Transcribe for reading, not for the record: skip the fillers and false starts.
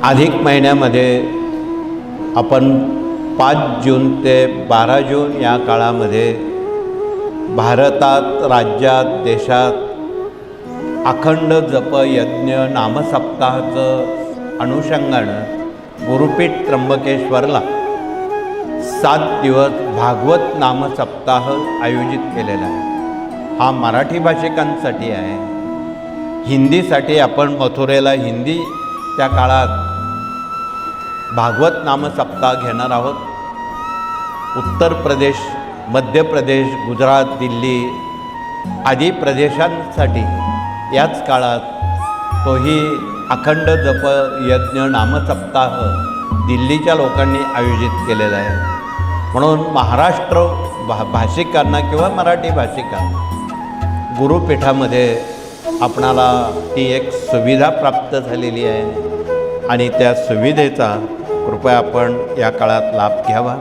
अधिक महिन्यामध्ये आपण 5 जून ते 12 जून या काळामध्ये भारतात, राज्यात, देशात अखंड जप यज्ञ नामसप्ताहाचं अनुषंगानं गुरुपीठ त्र्यंबकेश्वरला 7 दिवस भागवत नामसप्ताह आयोजित केलेला आहे। हा मराठी भाषिकांसाठी आहे। हिंदीसाठी आपण मथुरेला हिंदी त्या काळात भागवत नामसप्ताह घेणार आहोत। उत्तर प्रदेश, मध्य प्रदेश, गुजरात, दिल्ली आदी प्रदेशांसाठी याच काळात तोही अखंड जप यज्ञ नामसप्ताह दिल्लीच्या लोकांनी आयोजित केलेला आहे। म्हणून महाराष्ट्र भाषिकांना किंवा मराठी भाषिकांना गुरुपीठामध्ये आपणाला ती एक सुविधा प्राप्त झालेली आहे आणि त्या सुविधेचा कृपया आपण या काळात लाभ घ्यावा।